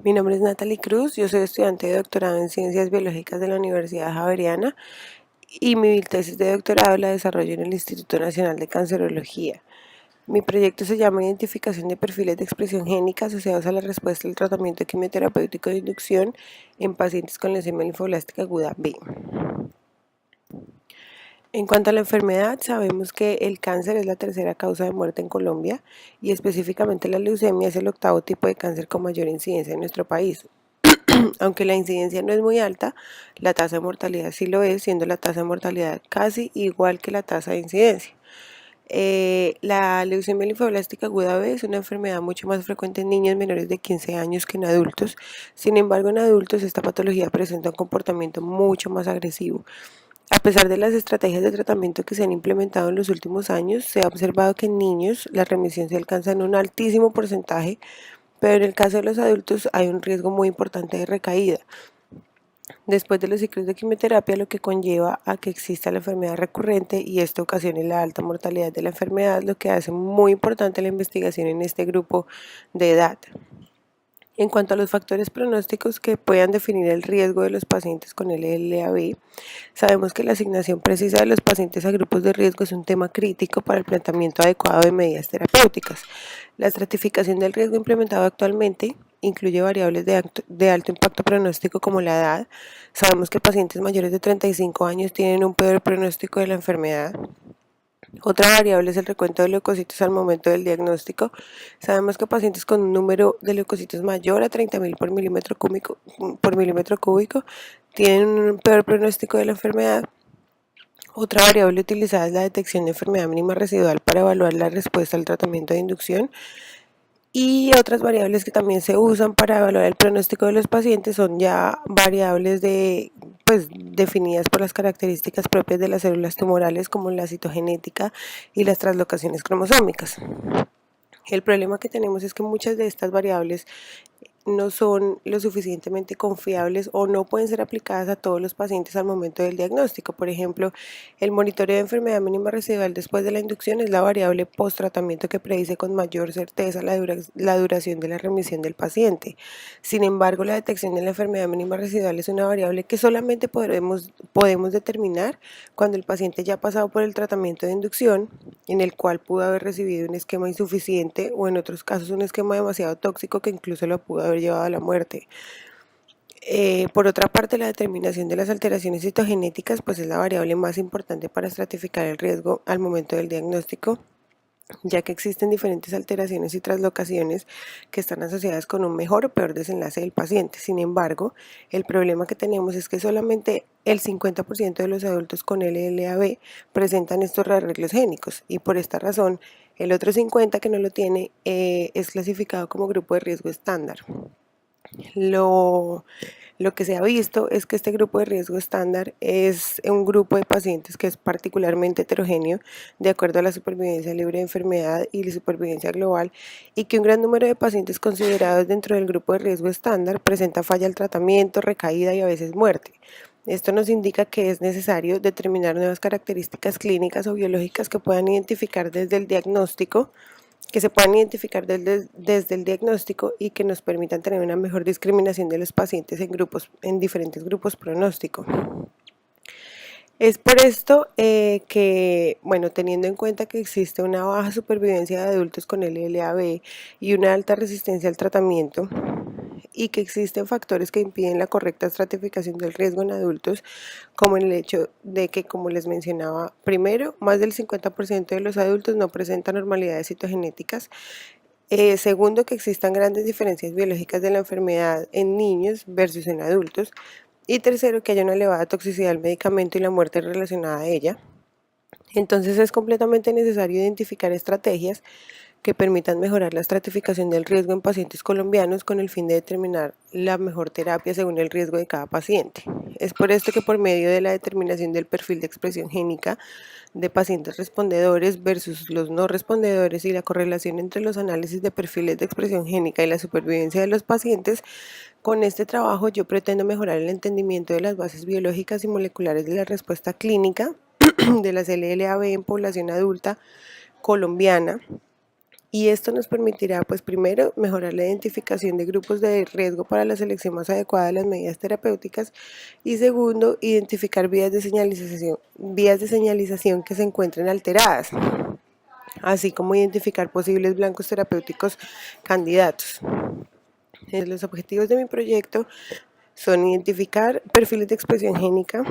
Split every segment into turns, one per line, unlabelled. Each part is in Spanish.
Mi nombre es Natalie Cruz, yo soy estudiante de doctorado en Ciencias Biológicas de la Universidad Javeriana y mi tesis de doctorado la desarrollo en el Instituto Nacional de Cancerología. Mi proyecto se llama Identificación de perfiles de expresión génica asociados a la respuesta al tratamiento quimioterapéutico de inducción en pacientes con leucemia linfoblástica aguda B. En cuanto a la enfermedad, sabemos que el cáncer es la tercera causa de muerte en Colombia y específicamente la leucemia es el octavo tipo de cáncer con mayor incidencia en nuestro país. Aunque la incidencia no es muy alta, la tasa de mortalidad sí lo es, siendo la tasa de mortalidad casi igual que la tasa de incidencia. La leucemia linfoblástica aguda B es una enfermedad mucho más frecuente en niños menores de 15 años que en adultos. Sin embargo, en adultos esta patología presenta un comportamiento mucho más agresivo. A pesar de las estrategias de tratamiento que se han implementado en los últimos años, se ha observado que en niños la remisión se alcanza en un altísimo porcentaje, pero en el caso de los adultos hay un riesgo muy importante de recaída después de los ciclos de quimioterapia, lo que conlleva a que exista la enfermedad recurrente y esto ocasione la alta mortalidad de la enfermedad, lo que hace muy importante la investigación en este grupo de edad. En cuanto a los factores pronósticos que puedan definir el riesgo de los pacientes con LLAB, sabemos que la asignación precisa de los pacientes a grupos de riesgo es un tema crítico para el planteamiento adecuado de medidas terapéuticas. La estratificación del riesgo implementado actualmente incluye variables de alto impacto pronóstico como la edad. Sabemos que pacientes mayores de 35 años tienen un peor pronóstico de la enfermedad. Otra variable es el recuento de leucocitos al momento del diagnóstico. Sabemos que pacientes con un número de leucocitos mayor a 30.000 por milímetro cúbico tienen un peor pronóstico de la enfermedad. Otra variable utilizada es la detección de enfermedad mínima residual para evaluar la respuesta al tratamiento de inducción. Y otras variables que también se usan para evaluar el pronóstico de los pacientes son ya variables definidas por las características propias de las células tumorales como la citogenética y las translocaciones cromosómicas. El problema que tenemos es que muchas de estas variables no son lo suficientemente confiables o no pueden ser aplicadas a todos los pacientes al momento del diagnóstico. Por ejemplo, el monitoreo de enfermedad mínima residual después de la inducción es la variable post-tratamiento que predice con mayor certeza la duración de la remisión del paciente. Sin embargo, la detección de la enfermedad mínima residual es una variable que solamente podemos determinar cuando el paciente ya ha pasado por el tratamiento de inducción, en el cual pudo haber recibido un esquema insuficiente o en otros casos un esquema demasiado tóxico que incluso lo pudo haber llevado a la muerte. Por otra parte, la determinación de las alteraciones citogenéticas pues es la variable más importante para estratificar el riesgo al momento del diagnóstico, ya que existen diferentes alteraciones y traslocaciones que están asociadas con un mejor o peor desenlace del paciente. Sin embargo, el problema que tenemos es que solamente el 50% de los adultos con LLAB presentan estos rearreglos génicos y por esta razón el otro 50% que no lo tiene es clasificado como grupo de riesgo estándar. Lo que se ha visto es que este grupo de riesgo estándar es un grupo de pacientes que es particularmente heterogéneo de acuerdo a la supervivencia libre de enfermedad y la supervivencia global y que un gran número de pacientes considerados dentro del grupo de riesgo estándar presenta falla al tratamiento, recaída y a veces muerte. Esto nos indica que es necesario determinar nuevas características clínicas o biológicas que puedan identificar desde el diagnóstico que se puedan identificar desde el diagnóstico y que nos permitan tener una mejor discriminación de los pacientes en diferentes grupos pronósticos. Es por esto bueno, teniendo en cuenta que existe una baja supervivencia de adultos con LLAB y una alta resistencia al tratamiento, y que existen factores que impiden la correcta estratificación del riesgo en adultos, como en el hecho de que, como les mencionaba, primero, más del 50% de los adultos no presentan normalidades citogenéticas. Segundo, que existan grandes diferencias biológicas de la enfermedad en niños versus en adultos. Y tercero, que haya una elevada toxicidad del medicamento y la muerte relacionada a ella. Entonces es completamente necesario identificar estrategias que permitan mejorar la estratificación del riesgo en pacientes colombianos con el fin de determinar la mejor terapia según el riesgo de cada paciente. Es por esto que por medio de la determinación del perfil de expresión génica de pacientes respondedores versus los no respondedores y la correlación entre los análisis de perfiles de expresión génica y la supervivencia de los pacientes, con este trabajo yo pretendo mejorar el entendimiento de las bases biológicas y moleculares de la respuesta clínica de las LLAB en población adulta colombiana Y esto nos permitirá, pues primero, mejorar la identificación de grupos de riesgo para la selección más adecuada de las medidas terapéuticas y segundo, identificar vías de señalización que se encuentren alteradas, así como identificar posibles blancos terapéuticos candidatos. Los objetivos de mi proyecto son identificar perfiles de expresión génica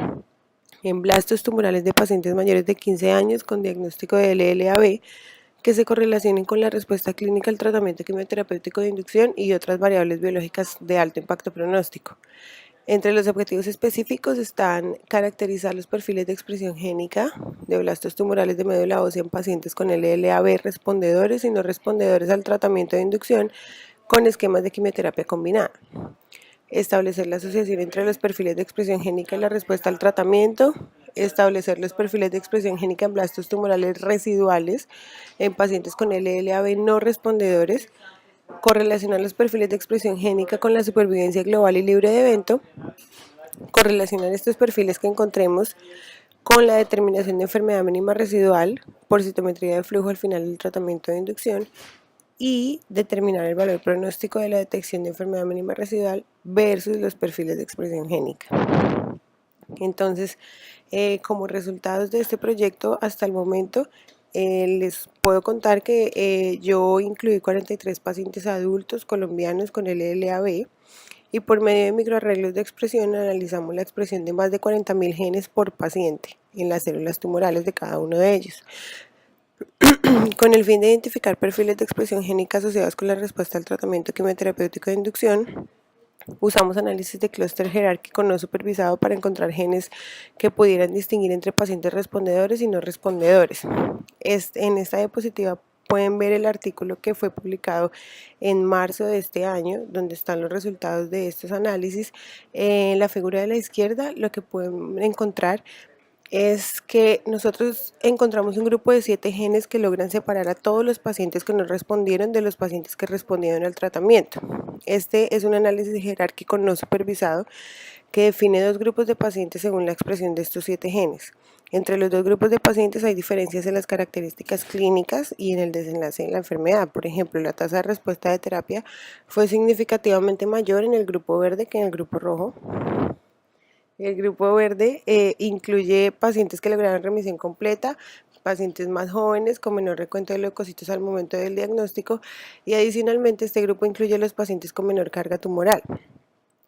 en blastos tumorales de pacientes mayores de 15 años con diagnóstico de LLAB que se correlacionen con la respuesta clínica al tratamiento quimioterapéutico de inducción y otras variables biológicas de alto impacto pronóstico. Entre los objetivos específicos están caracterizar los perfiles de expresión génica de blastos tumorales de médula ósea en pacientes con LLAB respondedores y no respondedores al tratamiento de inducción con esquemas de quimioterapia combinada. Establecer la asociación entre los perfiles de expresión génica y la respuesta al tratamiento, establecer los perfiles de expresión génica en blastos tumorales residuales en pacientes con LLAB no respondedores, correlacionar los perfiles de expresión génica con la supervivencia global y libre de evento, correlacionar estos perfiles que encontremos con la determinación de enfermedad mínima residual por citometría de flujo al final del tratamiento de inducción y determinar el valor pronóstico de la detección de enfermedad mínima residual versus los perfiles de expresión génica. Entonces, como resultados de este proyecto, hasta el momento, les puedo contar que yo incluí 43 pacientes adultos colombianos con LLAB y por medio de microarreglos de expresión analizamos la expresión de más de 40.000 genes por paciente en las células tumorales de cada uno de ellos. Con el fin de identificar perfiles de expresión génica asociados con la respuesta al tratamiento quimioterapéutico de inducción, usamos análisis de clúster jerárquico no supervisado para encontrar genes que pudieran distinguir entre pacientes respondedores y no respondedores. En esta diapositiva pueden ver el artículo que fue publicado en marzo de este año, donde están los resultados de estos análisis. En la figura de la izquierda, lo que pueden encontrar es que nosotros encontramos un grupo de 7 genes que logran separar a todos los pacientes que no respondieron de los pacientes que respondieron al tratamiento. Este es un análisis jerárquico no supervisado que define 2 grupos de pacientes según la expresión de estos 7 genes. Entre los 2 grupos de pacientes hay diferencias en las características clínicas y en el desenlace de la enfermedad. Por ejemplo, la tasa de respuesta de terapia fue significativamente mayor en el grupo verde que en el grupo rojo. El grupo verde incluye pacientes que lograron remisión completa, pacientes más jóvenes con menor recuento de leucocitos al momento del diagnóstico y adicionalmente este grupo incluye a los pacientes con menor carga tumoral.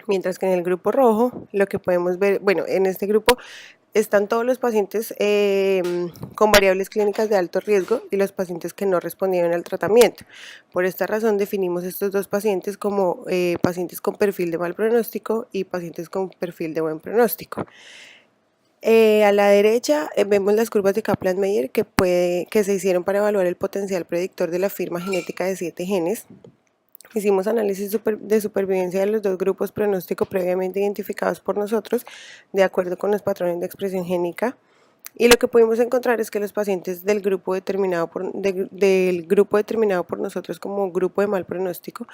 Mientras que en el grupo rojo, lo que podemos ver, bueno, en este grupo están todos los pacientes con variables clínicas de alto riesgo y los pacientes que no respondieron al tratamiento. Por esta razón definimos estos 2 pacientes como pacientes con perfil de mal pronóstico y pacientes con perfil de buen pronóstico. A la derecha vemos las curvas de Kaplan-Meier que se hicieron para evaluar el potencial predictor de la firma genética de 7 genes. Hicimos análisis de supervivencia de los 2 grupos pronóstico previamente identificados por nosotros de acuerdo con los patrones de expresión génica y lo que pudimos encontrar es que los pacientes del grupo determinado por nosotros como grupo de mal pronóstico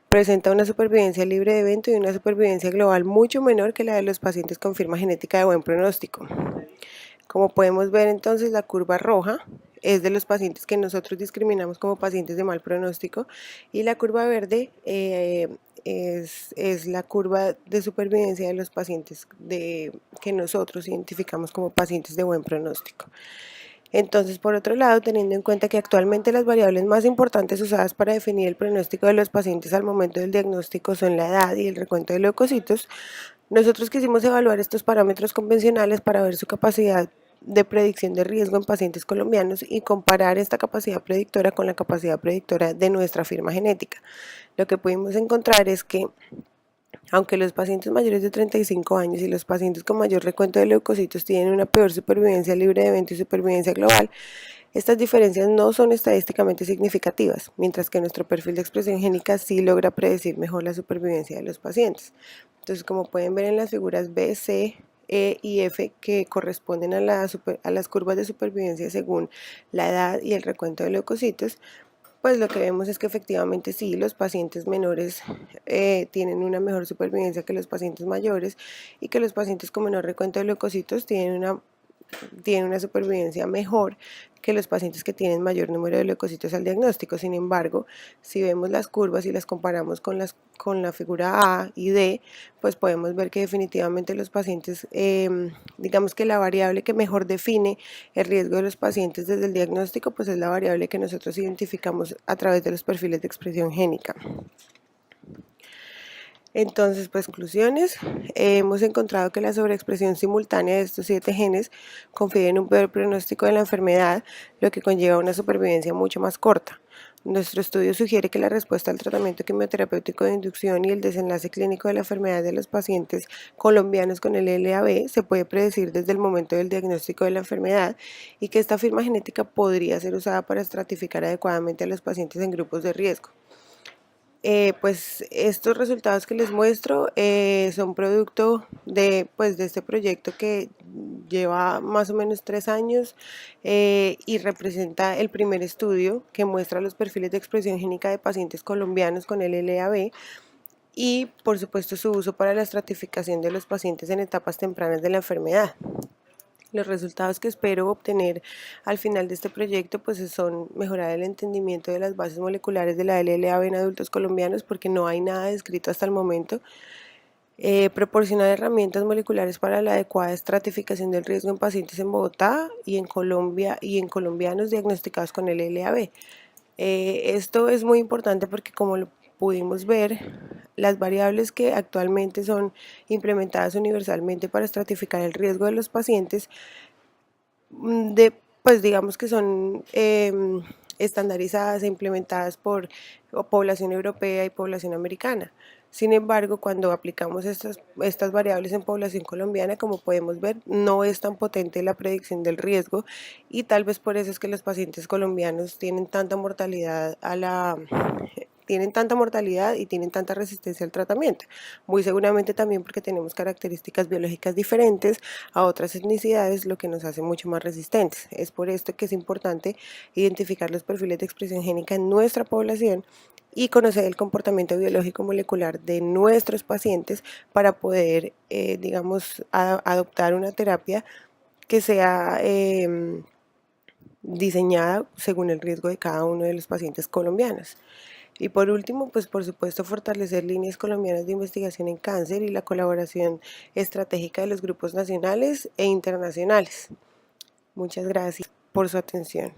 presenta una supervivencia libre de evento y una supervivencia global mucho menor que la de los pacientes con firma genética de buen pronóstico. Como podemos ver entonces la curva roja es de los pacientes que nosotros discriminamos como pacientes de mal pronóstico y la curva verde es la curva de supervivencia de los pacientes que nosotros identificamos como pacientes de buen pronóstico. Entonces, por otro lado, teniendo en cuenta que actualmente las variables más importantes usadas para definir el pronóstico de los pacientes al momento del diagnóstico son la edad y el recuento de leucocitos, nosotros quisimos evaluar estos parámetros convencionales para ver su capacidad de predicción de riesgo en pacientes colombianos y comparar esta capacidad predictora con la capacidad predictora de nuestra firma genética. Lo que pudimos encontrar es que aunque los pacientes mayores de 35 años y los pacientes con mayor recuento de leucocitos tienen una peor supervivencia libre de evento y supervivencia global, estas diferencias no son estadísticamente significativas, mientras que nuestro perfil de expresión génica sí logra predecir mejor la supervivencia de los pacientes. Entonces, como pueden ver en las figuras B, C, E y F que corresponden a las curvas de supervivencia según la edad y el recuento de leucocitos, pues lo que vemos es que efectivamente sí, los pacientes menores tienen una mejor supervivencia que los pacientes mayores y que los pacientes con menor recuento de leucocitos tienen una tienen una supervivencia mejor que los pacientes que tienen mayor número de leucocitos al diagnóstico. Sin embargo, si vemos las curvas y las comparamos con la figura A y D, pues podemos ver que definitivamente los pacientes, digamos que la variable que mejor define el riesgo de los pacientes desde el diagnóstico, pues es la variable que nosotros identificamos a través de los perfiles de expresión génica. Entonces, pues conclusiones, hemos encontrado que la sobreexpresión simultánea de estos 7 genes confiere en un peor pronóstico de la enfermedad, lo que conlleva una supervivencia mucho más corta. Nuestro estudio sugiere que la respuesta al tratamiento quimioterapéutico de inducción y el desenlace clínico de la enfermedad de los pacientes colombianos con el LAB se puede predecir desde el momento del diagnóstico de la enfermedad y que esta firma genética podría ser usada para estratificar adecuadamente a los pacientes en grupos de riesgo. Pues estos resultados que les muestro son producto de este proyecto que lleva más o menos 3 años y representa el primer estudio que muestra los perfiles de expresión génica de pacientes colombianos con el LAB y por supuesto su uso para la estratificación de los pacientes en etapas tempranas de la enfermedad. Los resultados que espero obtener al final de este proyecto pues son mejorar el entendimiento de las bases moleculares de la LLAB en adultos colombianos porque no hay nada descrito hasta el momento, proporcionar herramientas moleculares para la adecuada estratificación del riesgo en pacientes en Bogotá y en Colombia y en colombianos diagnosticados con el LLAB. Esto es muy importante porque como lo pudimos ver, las variables que actualmente son implementadas universalmente para estratificar el riesgo de los pacientes, pues digamos que son estandarizadas e implementadas por población europea y población americana. Sin embargo, cuando aplicamos estas variables en población colombiana, como podemos ver, no es tan potente la predicción del riesgo y tal vez por eso es que los pacientes colombianos tienen tanta mortalidad y tienen tanta resistencia al tratamiento. Muy seguramente también porque tenemos características biológicas diferentes a otras etnicidades, lo que nos hace mucho más resistentes. Es por esto que es importante identificar los perfiles de expresión génica en nuestra población y conocer el comportamiento biológico molecular de nuestros pacientes para poder, digamos, adoptar una terapia que sea diseñada según el riesgo de cada uno de los pacientes colombianos. Y por último, pues por supuesto fortalecer líneas colombianas de investigación en cáncer y la colaboración estratégica de los grupos nacionales e internacionales. Muchas gracias por su atención.